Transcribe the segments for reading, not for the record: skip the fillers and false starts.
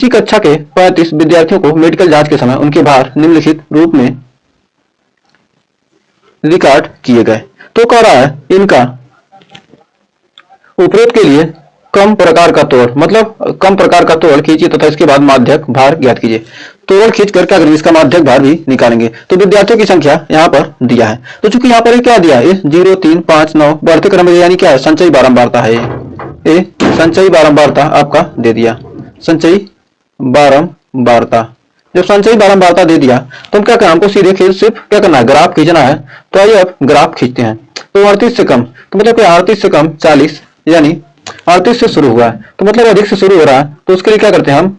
इसी कक्षा के 35 विद्यार्थियों को मेडिकल जांच के समय उनके भार निम्नलिखित रूप में रिकॉर्ड किए गए। तो कह रहा है इनका उपरोक्त के लिए कम प्रकार का तोड़, मतलब कम प्रकार का तोड़ खींचिए तथा इसके बाद माध्यक भार ज्ञात कीजिए। तोड़ खींच कर क्या करेंगे, इसका माध्यक भार भी निकालेंगे। तो विद्यार्थियों की संख्या यहाँ पर दिया है, तो चूंकि यहाँ पर क्या दिया है 0 3 5 9 बढ़ते क्रम में, यानी क्या है संचयी बारंबारता है। ये संचयी बारंबारता आपका दे दिया, संचयी बारंबारता। जब संचयी बारंबारता दे दिया तो हम क्या करना, हमको सीधे सिर्फ क्या करना है, ग्राफ खींचना है। तो आइए अब ग्राफ खींचते हैं। तो 38 से कम, तो मतलब 38 से कम 40, यानी 38 से शुरू हुआ है तो मतलब अधिक से शुरू हो रहा है, तो उसके लिए क्या करते हैं हम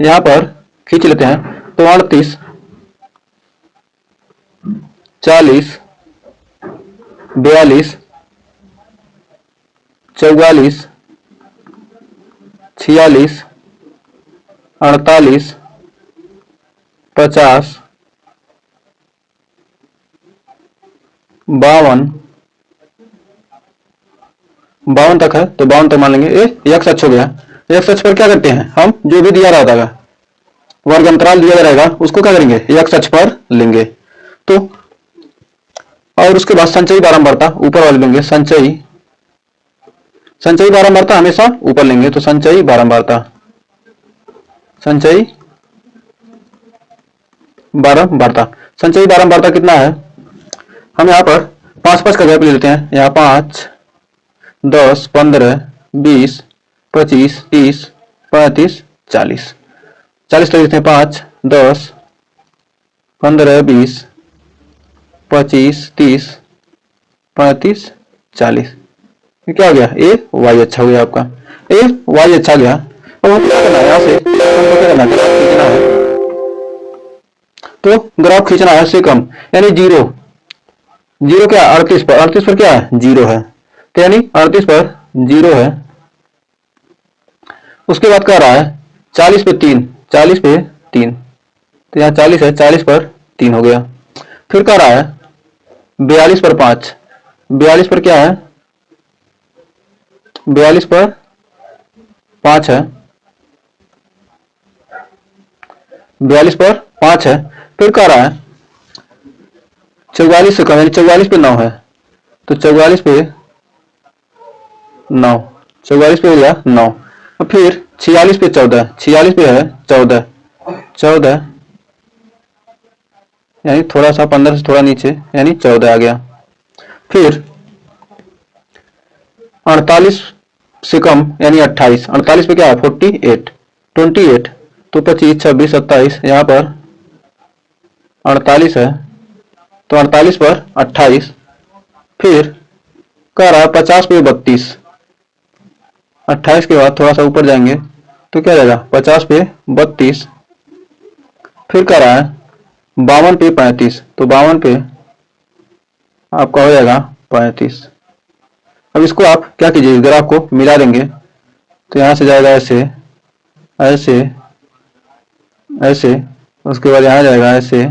यहाँ पर खींच लेते हैं। तो 38 40 42 44 46 48 50 52 तक है, तो 52 तक मान लेंगे। ये एक्स अक्ष हो गया। एक्स अक्ष पर क्या करते हैं हम, जो भी दिया रहता है वर्ग अंतराल दिया रहेगा उसको क्या करेंगे, एक्स अक्ष पर लेंगे। तो और उसके बाद संचयी बारंबारता ऊपर वाले लेंगे, संचयी बारंबारता हमेशा ऊपर लेंगे। तो संचयी बारंबारता संचयी बारंबारता कितना है, हम यहाँ पर 5 का गैप ले लेते हैं। यहाँ 5 10 15 20 25 30 35 40 40 ले लेते हैं। 5 10 15 20 25 30 35 40, क्या हो गया, ए वाई अच्छा हो गया आपका, ए वाई अच्छा गया। अब हम क्या करना है, यहाँ से हमको क्या करना है, ग्राफ खींचना है। तो ग्राफ खींचना है से कम, यानी 0 क्या 38 पर क्या है 0 है, तो यानी 38 पर 0 है। उसके बाद कह रहा है 40 पे 3, तो यहाँ 40 है, 40 पर 3 हो गया। फिर कह रहा है 42 पर 5, 42 पर क्या है, 42 पर 5 है, 42 पर 5 है। फिर कह रहा है 44 से कम, यानी 44 पे 9 है, तो 44 पे 9, 44 पे हो गया 9। और फिर 46 पे 14, 46 पे है 14, यानी थोड़ा सा 15 से थोड़ा नीचे, यानी 14 आ गया। फिर 48 से कम यानी 28, 48 पे क्या है 28, तो 25 26 27, यहाँ पर 48 है, तो 48 पर 28। फिर कह रहा है 50 पे 32, 28 के बाद थोड़ा सा ऊपर जाएंगे तो क्या रहेगा 50 पे 32। फिर कह रहा है 52 पे 35, तो 52 पे आपका हो जाएगा 35। अब इसको आप क्या कीजिए, ग्राफ को मिला देंगे, तो यहाँ से जाएगा ऐसे ऐसे ऐसे, उसके बाद यहाँ जाएगा ऐसे,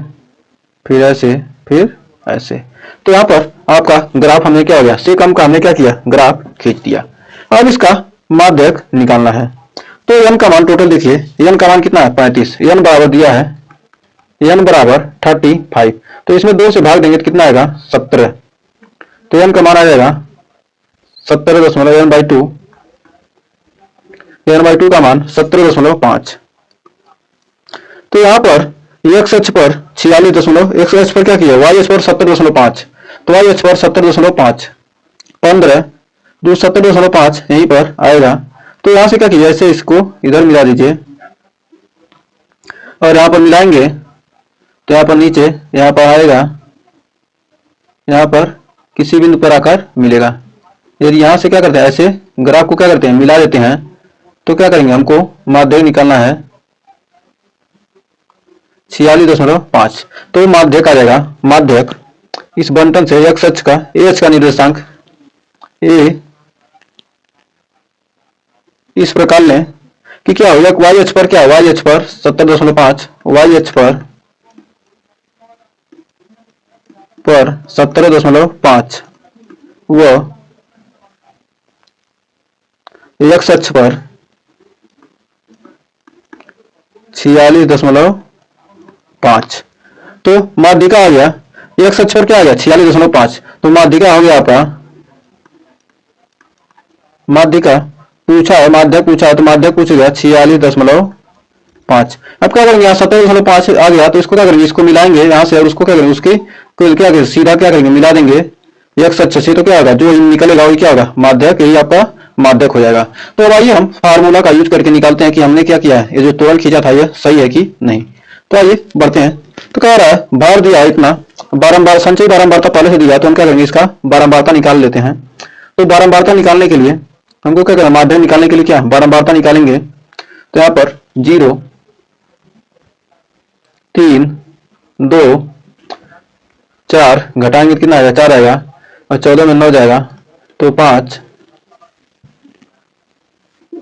फिर ऐसे, फिर ऐसे। तो यहाँ पर आपका ग्राफ हमने क्या हो गया, से कम का हमने क्या किया, ग्राफ खींच दिया। अब इसका माध्यक निकालना है। तो n का मान टोटल देखिए, n का मान कितना है 35, n बराबर दिया है n बराबर 35, तो इसमें 2 से भाग देंगे तो कितना आएगा 17, तो n का मान आ जाएगा 17.n/2, n/2 का मान 17.5। तो यहाँ पर x अक्ष पर 46, x अक्ष पर क्या किया, y अक्ष पर 70.5, तो y अक्ष पर 70.5, 15 जो 70.5 यहीं पर आएगा। तो यहाँ से क्या कीजिए, ऐसे इसको इधर मिला दीजिए, और यहाँ पर मिलाएंगे तो यहाँ पर नीचे यहाँ पर आएगा, यहाँ पर किसी बिंदु पर आकर मिलेगा। यदि यहाँ से क्या करते हैं, ऐसे ग्राफ को क्या करते हैं मिला देते हैं, तो क्या करेंगे, हमको माध्यक निकालना है 46.5, तो माध्यक आ जाएगा। माध्यक इस बंटन से x अक्ष का a अक्ष का निर्देशांक a इस प्रकार लें कि क्या हो, y अक्ष पर क्या, y अक्ष पर 70.5, y अक्ष पर 17.5 व x अक्ष पर 46.5। तो माध्यिका आ गया, एक से छोड़ के आ गया 46.5। तो माध्यिका हो गया आपका, माध्यिका पूछा है, माध्यक पूछा है तो माध्यक पूछ गया 46.5। अब क्या करेंगे, यहाँ 17.5 आ गया तो इसको क्या करेंगे, इसको मिलाएंगे यहाँ से और उसको क्या करेंगे, उसके क्या करेंगे, सीधा क्या करेंगे, मिला देंगे एक से अच्छे से। तो क्या होगा, जो निकलेगा वही क्या होगा, माध्यक, यही आपका माध्यक हो जाएगा। तो अब आइए हम फार्मूला का यूज करके निकालते हैं कि हमने क्या किया है, ये जो त्वरण खींचा था ये सही है कि नहीं। तो आइए बढ़ते हैं। तो कह रहा है भार दिया है इतना, बारंबार संचयी बारंबारता पहले से दिया, तो हम क्या करेंगे, इसका बारंबारता निकाल लेते हैं। तो बारंबारता निकालने के लिए हमको क्या करना, माध्यक निकालने के लिए क्या बारंबारता निकालेंगे। तो यहाँ पर 0, 3, 2, 4 घटाएंगे कितना आएगा, 4 आएगा, और 14 में 9 जाएगा तो 5,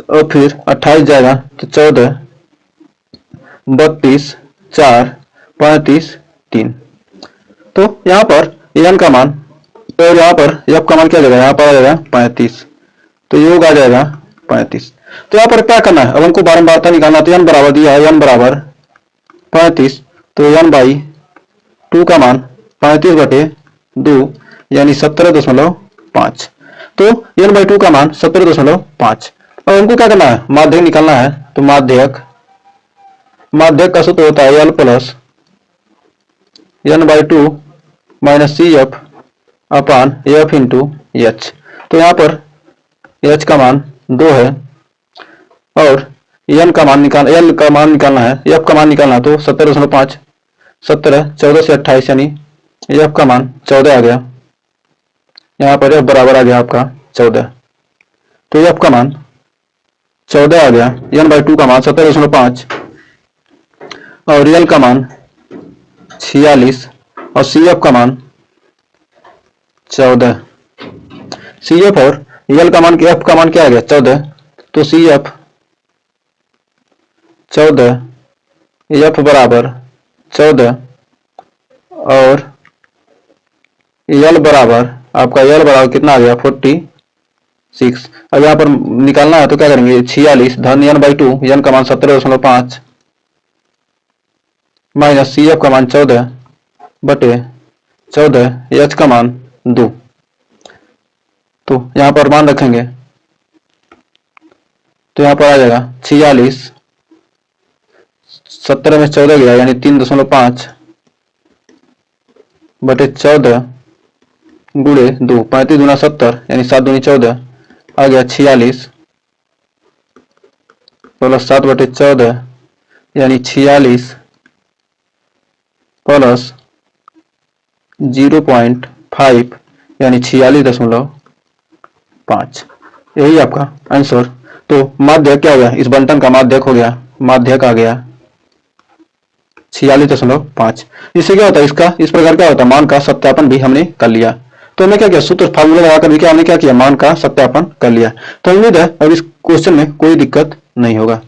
और फिर 28 जाएगा तो 14, 32, 4, 35, 3। तो यहाँ पर n का मान और यहाँ पर f का मान क्या जाएगा, यहाँ पर आ जाएगा 35। तो योग आ जाएगा 35। तो यहाँ पर क्या करना है, अब हमको बारंबारता निकालना। तो n बराबर दिया है, n बराबर 35, तो n बाई 2 का मान 35/2 यानी 17.5। तो n बाई 2 का मान 17.5। अब हमको क्या करना है, माध्यक निकालना है। तो माध्यक का सूत्र होता है l plus n by 2 minus C F upon F into H. तो यहाँ पर h का मान 2 है और n का मान l का मान निकालना है, f का मान निकालना है। तो 17.5, 17, 14 से 28 यानी f का मान 14 आ गया। यहाँ पर f बराबर आ गया आपका 14। तो f का मान 14 आ गया, n बाई 2 का मान 17.5 और l का मान 46 और CF का मान 14। CF और l का मान, f का मान क्या आ गया 14। तो CF 14, f बराबर 14 और l बराबर आपका, l बराबर कितना आ गया 46। अब यहाँ पर निकालना है तो क्या करेंगे, 46 धन n बाई 2, n का मान 17.5 माइनस CF का मान 14 बटे 14, h का मान 2। तो यहाँ पर मान रखेंगे तो यहाँ पर आ जाएगा 46, 17 में 14 गया यानी 3.5 बटे 14 गुणे 2, 35 दूना 70 यानी 7 दूनी 14 आ गया 46 प्लस 7 बटे 14 यानी 46 प्लस 0.5 यानी 46.5। यही आपका आंसर। तो माध्यक क्या हो गया, इस बंटन का माध्यक हो गया, माध्यक आ गया 46.5। इससे क्या होता है, इसका इस प्रकार क्या होता है, मान का सत्यापन भी हमने कर लिया। तो हमने क्या किया, सूत्र फार्मूला लगाकर भी क्या हमने क्या किया, मान का सत्यापन कर लिया। तो उम्मीद है अब इस क्वेश्चन में कोई दिक्कत नहीं होगा।